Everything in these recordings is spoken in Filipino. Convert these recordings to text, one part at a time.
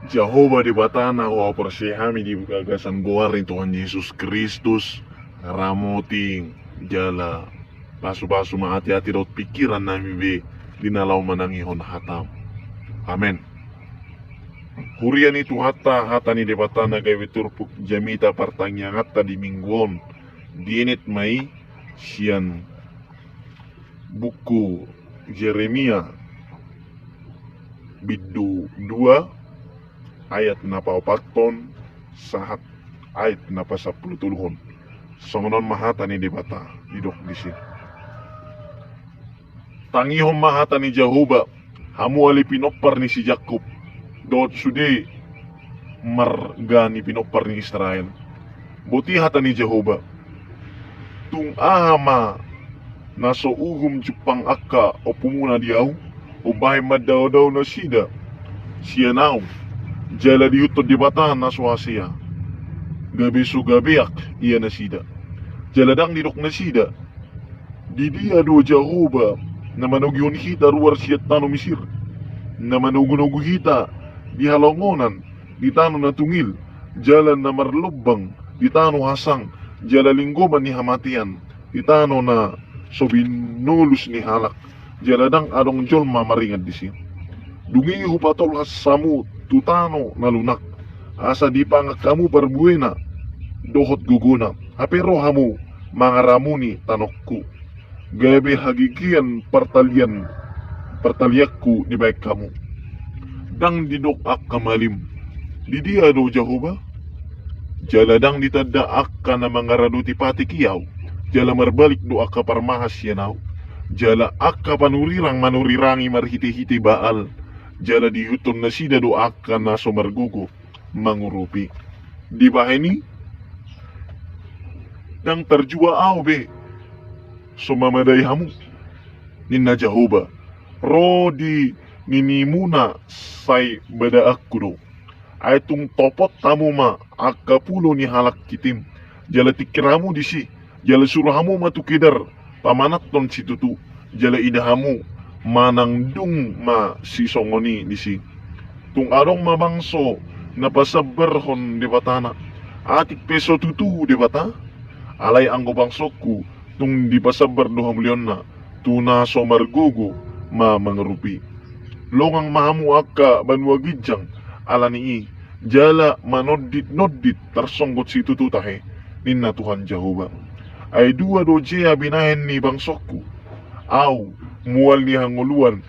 Jehovah di batana wa persihami di gagasan goarin Tuhan Yesus Kristus ramoting jala pasu-pasu hati-hati dot pikiran nami be dinalau manangihon hatam. Amen. Hurian itu hata ni di batana gawe turpuk jamita partangnya hatta di mingguon dinit mai sian buku Jeremia bidu 2 ayat napa ton sahat ayat napa 10 tuluhon songonon mahata ni debata didok disi tangihon mahata ni Jehovah hamu ali pinopar ni si Jakob dot sude margani pinopar ni Israel buti hata ni Jehovah tung ahama naso uhum Jepang akka o pumuna diau o bahay madaw-daw na sida siya nao jala diutod di batahan na swasya gabi su gabiak iya na sida jaladang didok na sida di dia do Jehovah na manugyon kita ruar siya tano misir na manugunugu kita di halongonan di tano na tungil jalan na marlubang di tano hasang jala linggoman ni hamatian di tano na sobinulus ni halak jaladang adong jolma maringat di sini dungi hupatol hasamu tutano na lunak asa di pangak kamu perbuena dohot guguna hapero hamu mangaramuni tanokku gabe hagigian pertaliakku di baik kamu dang didok ak kamalim di dia do Jehovah jaladang ditadda akka na mangaraduti pati kiyaw jala marbalik do akka parmahas yanau jala akka panurirang manurirangi marhiti-hiti baal jala dihuton na sida do akka na sumargugo mangurupi di baheni dang terjua au be sumamaday hamu ninna Jehovah rodi ninimuna say bada aku do ay tung topot tamu ma akka pulo ni halak kitim jala tikiramu disi jala suruhamu matukidar pamanat ton situtu jala idahamu manangdung ma si songoni disi tung arong mabangso napasabarhon di batana atik peso tutu di bata alay ang bangsoku tung di pasabar 2 milyon na tuna so margugo ma mangerupi longang mahamu akka banwagidjang ala nii jala manodit tersonggot si tutu tahe ninna Tuhan Jehovah ay dua dojea binahen ni bangsokku au mual ni hanguluan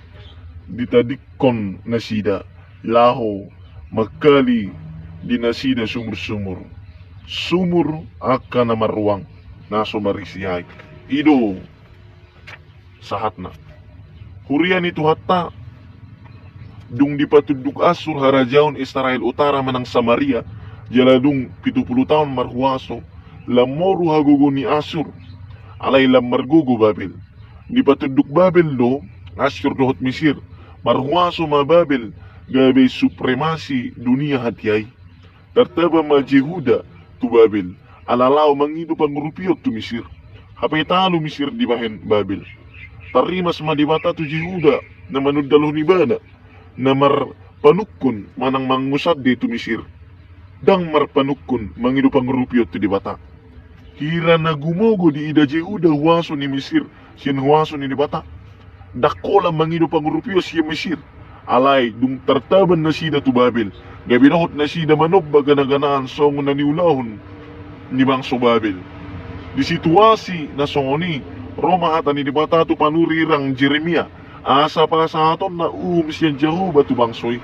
ditadikon nasida laho makali di nasida sumur akan namaruang naso marisihay ido sahatna hurian itu hatta dung dipatuduk asur harajaon Israel utara menang Samaria jaladung 70 tahun marhuaso lamoru hagugo ni Asur alay lam margugo Babel dipatuduk Babel do Asur dohot Misir marhuaso ma Babel gabe supremasi dunia hatiay tertaba ma Jehuda tu Babel alalaw mangido pangrupiot tu Misir hapay talo Misir di bahen Babel tarimas madibata tu Jehuda na manudalo ni bana na marpanukun manang mangusad di tu Misir dang marpanukun mangido pangrupiot tu di bata hira na gumogo di ida Jehuda huwaso ni Misir sin huwaso ni bata dakola mangido pangrupiot si Misir alay dung tartaban na sida tu Babel gabinahot na sida manob baganaganaan song na niulahon ni bangso Babel di situasi na songoni Roma hata ni bata tu panurirang Jeremia asa pa sa aton na siya Jehovah tu bangsoy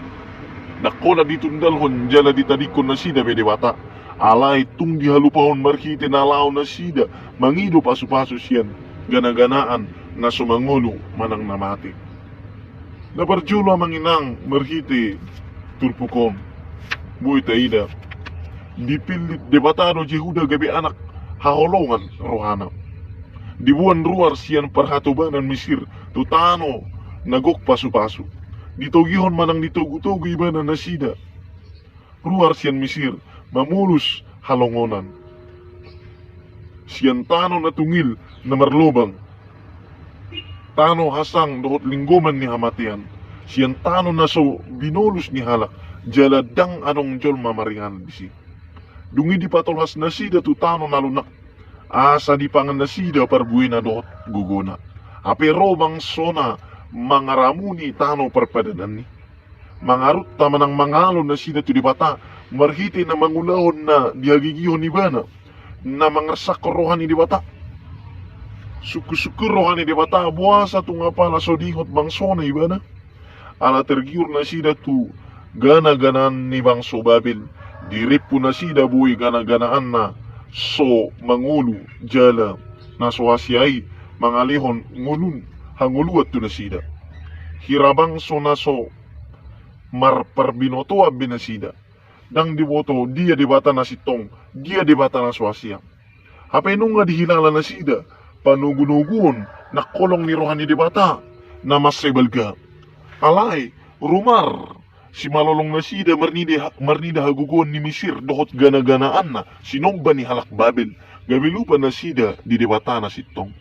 dakola ditundalhon jala ditadikon na sida bede bata alay tung dihalupahon marhite nalaw na sida mangido pasu-pasu siyan ganaganaan na sumangulo manang namati naparjula manginang marhite turpukon buhay taida dipilit debatado Jehuda gabi anak haholongan rohana di buwan ruar siyan parhatubanan Misir tutano nagok pasu-pasu ditogihon manang ditugu-tugu ibana nasida ruar siyan Misir mamulus halongonan siyan tano na tungil na marlubang tano hasang dohot linggoman ni hamatian siyan tano na so binulus ni halak jaladang anong jol mamaringan disi. Dungi di patolhas na sida tutano nalunak. Asa di pangan na sida parbuin na doot gugona. Apero bang sona mangaramuni tano perpadanan ni. Mangarut taman ang mangalon na sida tu di bata. Marhiti na mangulahon na diagigihon ni bana. Na mangarsak rohan ni di bata. Suku-suku rohan ni di bata. Buasa tu nga pala sodihot bang sona ibana. Ala tergiur na sida tu gana-ganaan ni bang so babil. Dirip po na sida buhay gana-ganaan na so mangulu jala na so asyay mangalihon ngulun hanguluat tu na sida. Hirabang so na so marparbinoto ab binasida. Dang diboto dia dibata na sitong, dia dibata na so asya. Hapay nung nga dihilala na sida, panugunugun na kolong ni rohani dibata na masebalga. Alay, rumar, si malolong na sida marnida hagugon ni Misir dohot gana-ganaan na sinomba ni halak Babel. Gabilupa na sida di dibata na sitong.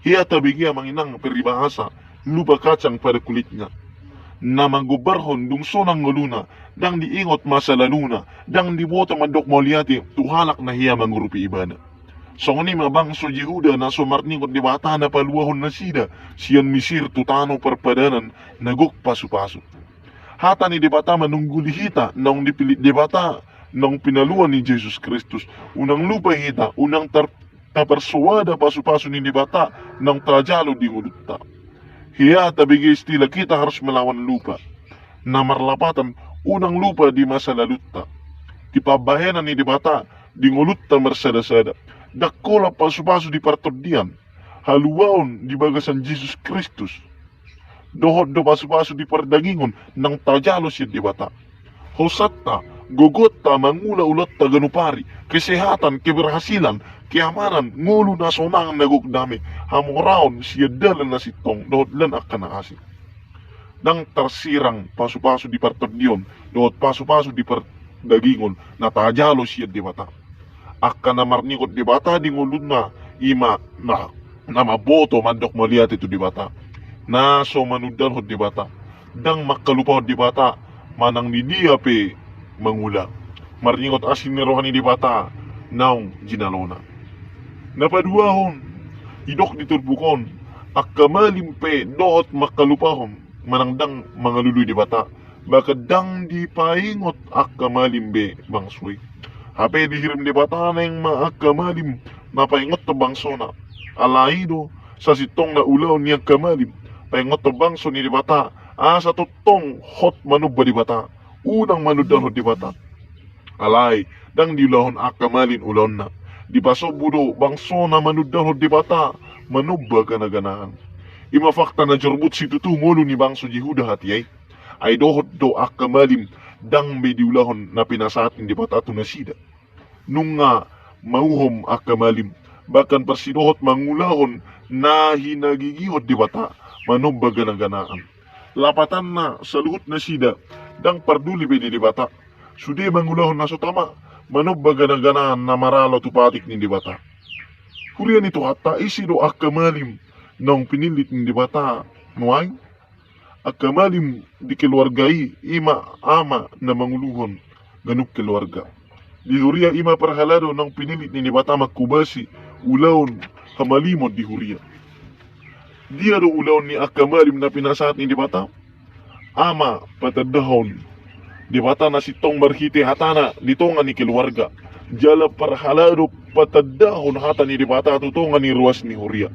Hiya tabigya manginang peribahasa, lupa kacang pada kulitnya. Na manggubarhon dung sonang nguluna, dang diingot masalaluna, dang diboto mandok mauliati, tuhalak na hiya mangurupi ibana. So ni mabang so Yehuda na sumarningot di bata na paluahon na sida, siyan Misir tutano perpadanan, naguk pasu-pasu. Hata ni di bata manunggulihita, naong dipilit di bata, naong pinaluan ni Jesus Kristus, unang lupa hita, unang tapersuada pasu-pasu ni di bata, nang trajalo di ngulutta. Hiya tabigi istila kita harus melawan lupa. Na marlapatan unang lupa di masa lalutta. Tipabahenan ni di bata di ngulutta mersada-sada. Dakola pasu-pasu di partodian. Haluaon di bagasan Jesus Kristus. Dohot do pasu-pasu di perdagingon nang tajalo siya di bata. Hosatta, gogota mangula ulat taganupari, kesehatan, keberhasilan, keamanan, ngulu na sonang nagugdami, hamoraon siya dalan na sitong, dohot lan akan naasi. Nang tersirang pasu-pasu di partodion, dohot pasu-pasu di perdagingon, natajalo siya di bata. Akan namarnikot di bata di ngulun na ima na maboto mandok maliat itu di bata. Naso manudal hot di bata. Dang makalupahot di bata, manang ni dia pe mangula. Marningot asin ni rohani di bata, naong ginalona. Napaduahon, idok diturbukon, akamalim pe doot makalupahon, manangdang mga luluy di bata, bakadang di paingot akamalim be bangsui. Hape dihirim di bata na yung maakamalim, napaingot to bangsona. Alaido, sa sitong na ulaw niya kamalim, paingot to bangso ni di bata, sa tutong hot manubba di bata, unang manudahod di bata. Alay, dang dilahon akamalin ulon na. Di paso budo, bangso na manudahod di bata, manubba ganaganaan. Ima fakta na jorbut si tutu ngolo ni bangso Yehuda hatiyay. Ay dohot do akamalim, dang may diulahon na pinasatin di bata ito na sida. Nung nga, mauhom akamalim, bakan persidohot mangulahon na hinagigihot di bata, manubba ganaganaan. Lapatan na sa luhut na sida, dang parduli di bata. Sude mangulahon na sutama, manubba ganaganaan na maralo tupatik ni di bata. Hurian ito hata isido akamalim nang pinilit ni di bata, nuay? Akamalim di keluargai ima ama na manguluhon, ganuk keluarga. Di huria ima perhalado nang pinilit ni di bata makubasi, ulaon hamalimod di huria. Dia do ulaon ni akamalim na pinasahat ni di bata. Ama patadahon. Di bata na sitong marhiti hatana ditongan ni keluarga. Jala parhalado patadahon hata ni di bata tutongan ni ruas ni huria.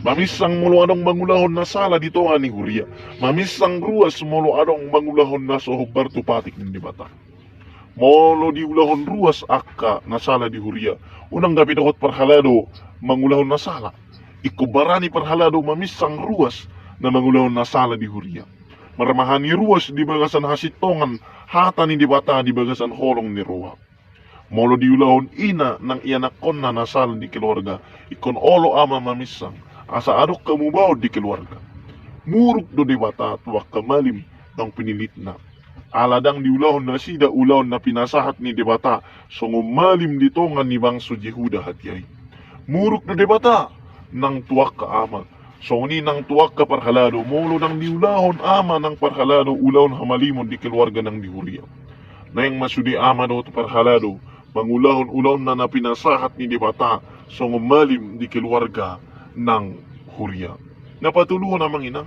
Mamisang mulo anong mangulahon na sala ditongan ni huria. Mamisang ruas mulo anong mangulahon na sohog tupatik ni di bata. Molo di ulahon ruas akka na sala di huria. Unang gabi dakot parhalado mangulahon na sala. Ikubarani parhalado mamisang ruas na mangulahon na sala di huria. Maramahan ni ruas di bagasan hasitongan hata ni di bata di bagasan holong ni ruwa. Molo di ulahon ina nang ianakon na nasala di keluarga. Ikon olo ama mamisang asa adok kamubaw di keluarga. Muruk do di bata tuwak kamalim ng pinilit na. Aladang di ulahon na sida ulahon na pinasahat ni di bata so ngumalim ditongan ni bangso Yehuda hatiyay. Muruk do di bata nang tuwak ka ama, So ni nang tuwak ka parhalado, molo nang diulahon ama ng parhalado, ulahon hamalimon di keluarga ng dihuriya. Na yung masudi ama do parhalado, mangulahon-ulahon na napinasahat ni Dibata, so ngumalim di keluarga ng huriya. Napatuluhan namang ina,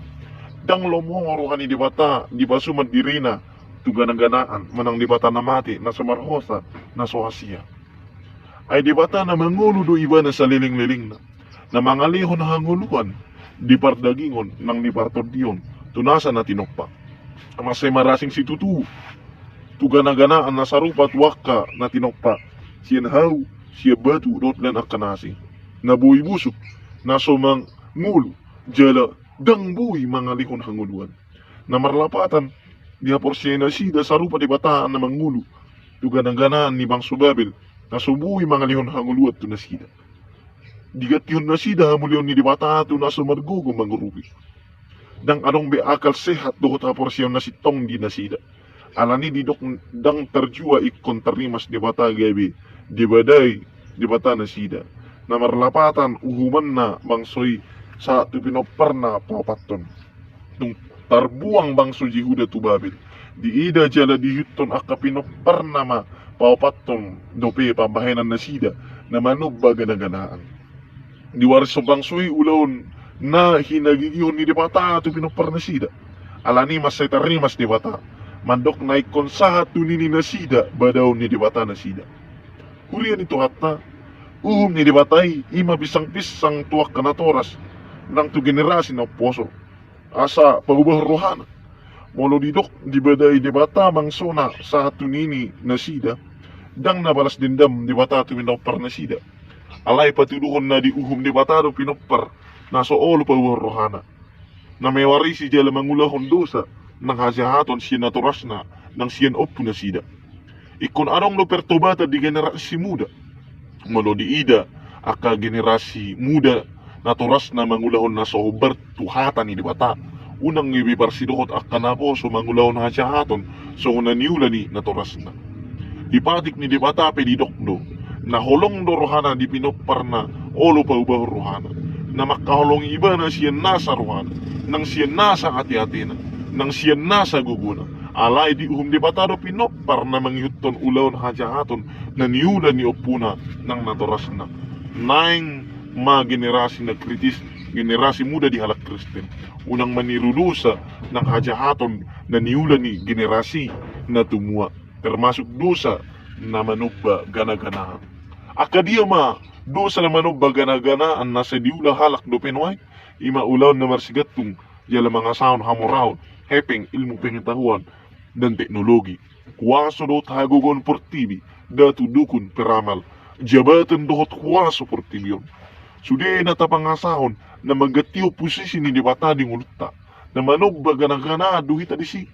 dang lomong ka ni Dibata, di ba sumat dirina, tuganang-ganaan, manang Dibata na mati, na sumarhosa, na sohasya. Ay Dibata na mangulo do iba na sa liling-liling na mangalihon na hanguluan, di pardagingon ng ni Bartodion, tunasa na tinokpa. Masay marasing si Tutu, tuganang-ganaan na sarupat waka na tinokpa, siyan haw, siya batu dot lan akanasi, na buhay busok, na sumang ngulo, jala, dang buhay mga lihon hanguluan, na marlapatan, di haporsya na sida sarupa di bataan na mangulo, tuganang-ganaan ni Bang Subabil, na subuhi mga lihon hanguluan to na sida. Digat yun na sida hamulyon ni di bata to na sumargugo mangurupi. Dang anong be akal sehat dohot haporsya na si tong di na sida. Alani di dok dang terjua ikon terimas di bata gabi, di badai di bata na sida. Na marlapatan uhuman na bangsoy sa tupinopar na papaton. Nung tarbuang bangso Yehuda tubabil, di ida jala di yuton akapinopar na ma papaton dope pambahanan na sida na manubba ganaganaan. Di waris sa bangsoy ulawon na hinagigiyon ni Dibata tupinopar na sida. Alani mas say tarimas di bata. Mandok na ikonsahat tunini na sida badaw ni Dibata na sida. Hurian ito hatta, ni Dibatay, ima pisang-pisang tuwak kanatoras ng tu generasi na poso. Asa pagubah rohana. Molo didok di baday Dibata mangsona sa tunini na sida, dang nabalas dendam Dibata tupinopar na sida. Alay patuluhon na di Dibata do pinopar na soolo pagubah rohana. Na may warisi jala mangulahon dosa ng hasahaton siya naturas na ng siyan opo na sida. Ikon anong no pertobata di generasi muda. Malo di ida aka generasi muda naturas na mangulahon na sober tuhatan ni Dibata. Unang ibiparsidohot aka na po so mangulahon hasahaton so naniula ni naturas na. Ipatik ni Dibata pedidokdo na holong do rohana di pinopar na olo pa ubah rohana. Na makaholong iba na siya nasa rohana. Nang siya nasa hati-hati na. Nang siya nasa guguna. Alay di Dibata do pinopar na mangihutton ulawon hajahaton na niula ni opuna ng naturas na. Naing mga generasi na kritis, generasi muda di halak Kristen. Unang manirulusa ng hajahaton na niula ni generasi na tumua. Termasuk dosa na manubba gana-ganahan. Akadia ma dosa na manubba gana-ganaan na sa diula halak do Pinoy. Ima ulaw na marsigatong yala mga sound hamoraw, hepeng ilmu pengetahuan dan teknologi. Kuwaso dot hagogon portibi, datu dukun peramal, jabatan dohot kuwaso portibion. Sude na tapangasahon na magatiyo posisi ni Dibata di ngulta, na manubba gana-gana duhita di si.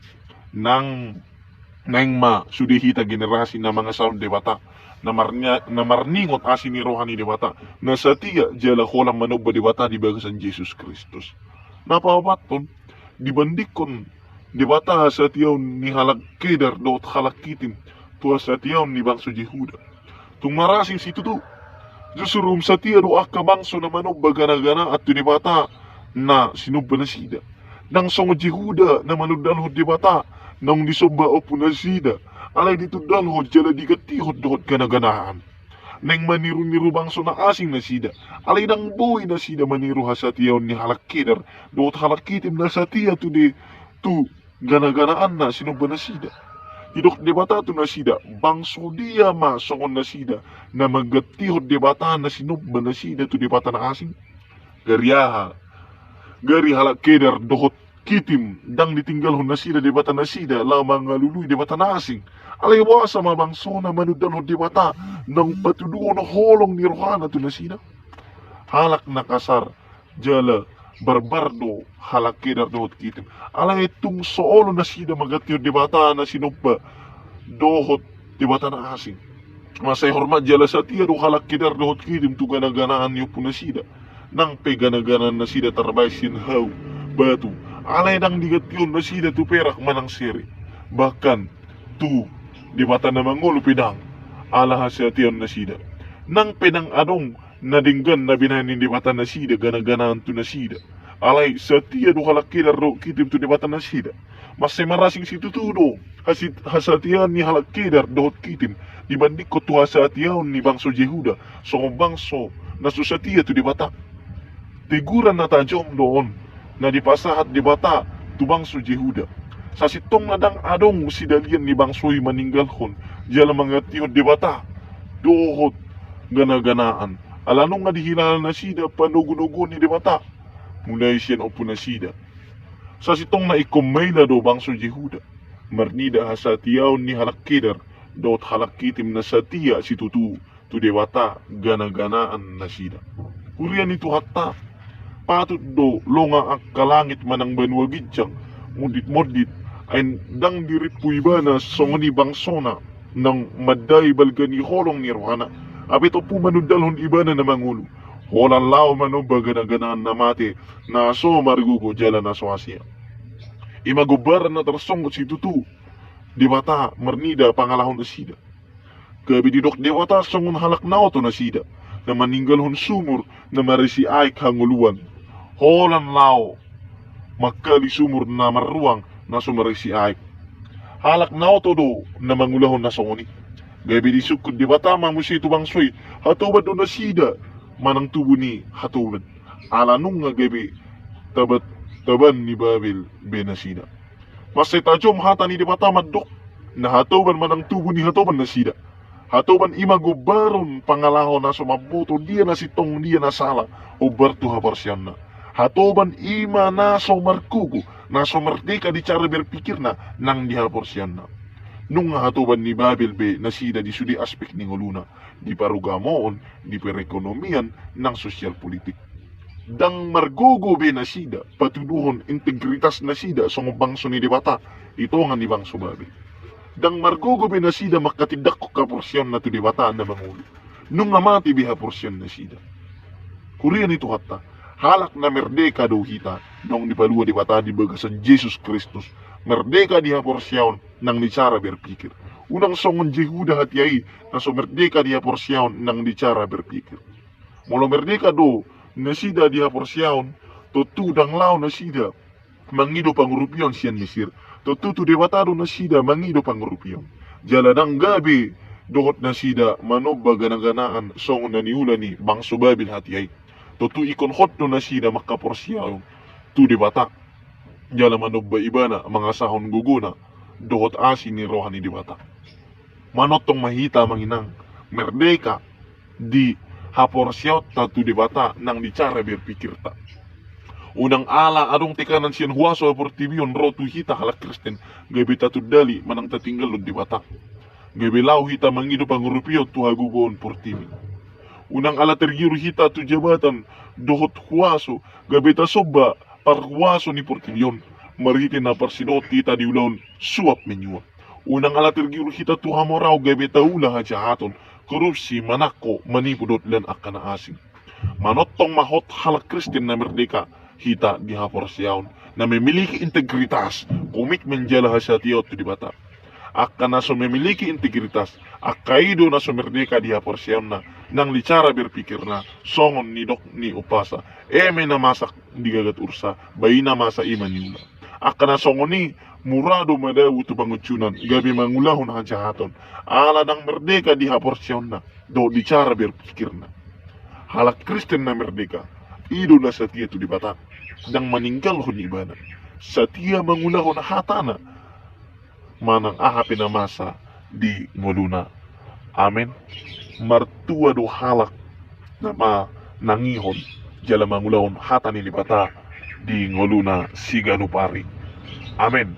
Nang ma sude hita generasi na mga sound Dibata, na marningot asin ni rohani Dibata, na sa tiya jala kolang manubba Dibata di bagasan Jesus Kristus. Napapaton, dibandikon Dibata sa tiyaw ni halag keder dot halakitim tuwa sa tiyaw ni bangso Yehuda. Tung marasing si Tutu, susurum sa tiya do akka bangso na manubba gana-gana at Dibata na sinubba na sida. Nang song Yehuda na manudalhod Dibata, nang disobba opo na sida, alay dito dalhod jala digatihod dohot gana-ganahan. Nang maniru-niru bangso na asing na sida, alay nang buhay na sida maniru ha sa tiyaw ni halakider, dohot halakitim na sa tiya tu gana-ganaan na sinubba na sida. Hidok Dibata tu na sida, bangso diya ma songon na sida, na magatihod Dibata na sinubba na sida tu Dibata na asing. Gariyaha, gari halakider dohot kitim, dang ditinggalhon na sida Dibata na sida, lamang ngaluluy Dibata na asing. Alay wasa mabangso na manudalhod Dibata, nang patuduo na holong ni rohana tu na sida. Halak na kasar, jala, barbardo halakidar dohot kitim. Alay itong soolo na sida magatiyo Dibata na sinubba dohot Dibata na asing. Masay hormat jala sa tiya do halakidar dohot kitim tu gana-ganaan niyo po na sida. Nang pegana-ganaan na sida tarbay sinhaw batu. Alay nang digatiyon na sida tu perak manang siri. Bahkan tu Dibata na mangulo pinang alaha sa tiyon na sida. Nang pinang adong nadinggan na binahin ni Dibata na sida gana-ganaan tu na sida. Alay setia do halak kidar do kitim tu debatan nasida. Masih marasing situ tu do. Hasatian ni halak kidar do kitim. Dibanding ko tu hasatian ni bangso Jehuda. So bangso na setia tu debata. Teguran na tajong doon na dipasahat debata tu bangso Jehuda. Sa sitong nadang adong si dalian ni bangsoy maninggalhon. Jala mga tiyod debata. Dohot gana-ganaan. Alanong nga dihilala na sida panugunugo ni debata. Mulai siyan opo na sida. Sa sitong na ikumay na do bangso Jehuda. Marnida hasatiyaw ni halakidar. Dot halakitim na satia si tutu. Tu debata gana-ganaan na sida. Kurian itu hatta. Patut do longa ak kalangit manang banwagid siyang. Mudit-mudit ay dang diripuy ba na songoni bangsona ng maday balgani holong ni Rohana. Abito po manudalhon iba na namangulo. Holang lao mano baganaganaan na mati na so marigugo jala na so Asia. Imagubaran na tarsongot si tutu. Dibata marnida pangalahon na sida. Kabididok dibata songon halak na oto na sida. Na maninggalhon sumur na marisi ay kanguluan. Holang lao magkali sumur na maruang na sumarisi ay. Halak na oto do na mangulahon na songoni. Gabi di sukod di bata mamusi ito bangsoy. Hatubad do na sida. Manang tubo ni hatubad. Alanong nga gabi taban ni Babel benasida. Masay tajom hata ni di bata madok. Na hatuban manang tubo ni hatuban na sida. Hatuban imagubaron pangalahon na sumabuto. Dia na sitong dia na sala. O bertu haparsyan na. Hatuban ima na somarkugo. Na somardeka di cara berpikir na nang dihaporsyan na. Nung hatuban ni Babel be na sida di sudi aspek ni nguluna. Di parugamoon, di perekonomian, ng sosyal politik. Dang margugo be na sida, patuduhon integritas na sida sa bangso ni debata. Ito nga ni bangso Babel. Dang margugo be na sida makatidak ko kaporsyon na to debata na mangulo. Nung namati biha porsyon na sida. Kurian ito hatta. Halak na merdeka daw hita nung nipaluwa di bata di bagasan Jesus Kristus. Merdeka di haporsyaon nang nicara berpikir. Unang songon Jehuda hatiyay na so merdeka di haporsyaon nang nicara berpikir. Mula merdeka do nasida di haporsyaon tutudang lao nasida mangido pangrupion siyan Mesir. Tututu di bata do nasida mangido pangrupion. Jaladang gabi dohot nasida manob baganang-ganaan songon na niula ni bangso Babel hatiyay. Tutu ikon hot do na sida makaporsyaw tu di bata. Jala manob ba iba na mga sahon guguna dohot asin ni rohani di bata. Manotong mahita manginang merdeka di haporsyaw ta tu di bata nang dicara berpikir ta. Unang ala adong tikanan siyan huwaso aportibion rotu hita halak Kristen gabi tatu dali manang tatinggal di bata. Gabi lau hita mangido pangrupiyo tu hagugon portibi. Unang ala tergiru hita tu jabatan dohot huwaso gabita soba parhuwaso ni portilyon mariti na parsinot tita di ulaon suap menyuap. Unang ala tergiru hita tu hamoraw gabita ula hajahaton korupsi manako manipudot lan akana asing. Manotong mahot halak Kristen na merdeka hita di haporsyaon na memiliki integritas komitmen jala hasyatiyot tu di bata. Akan na so memiliki integritas akaido na so merdeka di haporsyaon na nang licara berpikir na songon ni dok ni upasa eme na masak di gagat ursa bayi na masa iman yuna akan na songon ni murado madawu tu pangucunan gabi mangulahon ang jahaton ala nang merdeka di haporsyaon na do licara berpikir na halak Kristen na merdeka ido na satia tu di bata nang maninggal hon ibanan satia mangulahon hatana manang ahapin na masa di nguluna. Amen. Martua do halak na nangihon jala mangulahon hata ni bata di ngoluna siganupari. Amen.